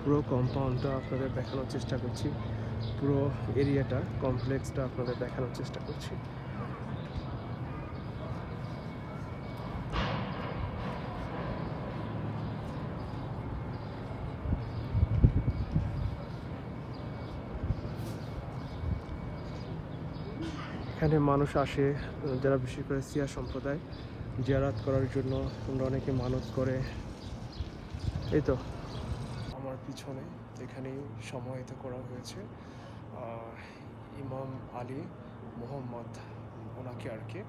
পুরো কম্পাউন্ডটা আপনাদের দেখানোর চেষ্টা করছি, পুরো এরিয়াটা কমপ্লেক্সটা আপনাদের দেখানোর চেষ্টা করছি। এখানে মানুষ আসে যারা বিশেষ করে শিয়া সম্প্রদায় জিয়ারাত করার জন্য। তোমরা অনেকে মানত করে। এই তো আমার পিছনে এখানেই সমাহিত করা হয়েছে ইমাম আলী মোহাম্মদ, ওনাকে আর কি।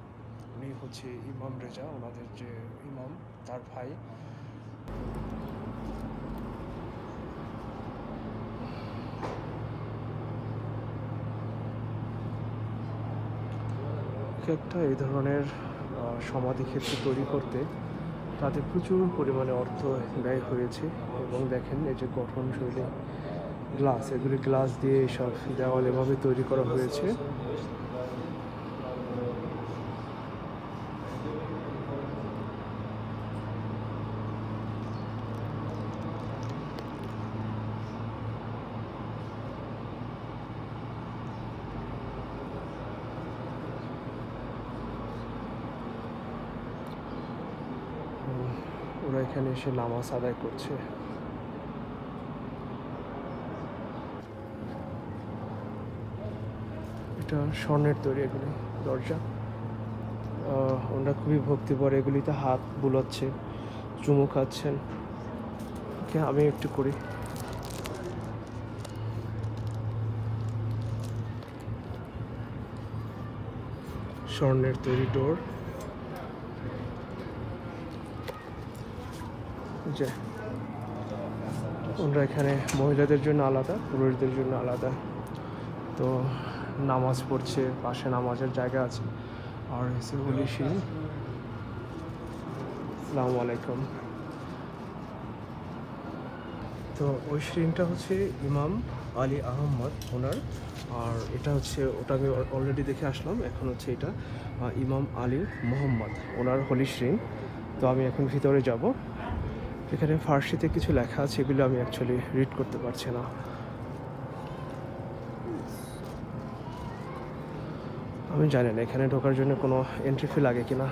উনি হচ্ছে ইমাম রেজা, ওনাদের যে ইমাম তার ভাই। একটা এই ধরনের সমাধিক্ষেত্র তৈরি করতে তাতে প্রচুর পরিমাণে অর্থ ব্যয় হয়েছে। এবং দেখেন এই যে গঠনশৈলী, গ্লাস, এগুলি গ্লাস দিয়ে এইসব দেওয়াল এভাবে তৈরি করা হয়েছে। ওরা এখানে এসে নামাজ আদায় করছে। এটা স্বর্ণের তৈরি এগুলি দরজা। ওনারা খুবই ভক্তিপর, এগুলিতে হাত বুলাচ্ছে, চুমু খাচ্ছেন। ওকে, আমি একটু করি। স্বর্ণের তৈরি ডোর, যে ওনারা এখানে মহিলাদের জন্য আলাদা, পুরুষদের জন্য আলাদা। তো নামাজ পড়ছে, পাশে নামাজের জায়গা আছে। আর হচ্ছে হলি সিঁড়ি। আসসালামু আলাইকুম। তো ওই সিঁড়িটা হচ্ছে ইমাম আলী আহম্মদ ওনার। আর এটা হচ্ছে, ওটা আমি অলরেডি দেখে আসলাম। এখন হচ্ছে এটা ইমাম আলী মোহাম্মদ ওনার হলি সিঁড়ি। তো আমি এখন ভিতরে যাব। এখানে ফার্সিতে কিছু লেখা আছে, এগুলো আমি অ্যাকচুয়ালি রিড করতে পারছি না। আমি জানি না এখানে ঢোকার জন্য কোনো এন্ট্রি ফি লাগে কিনা।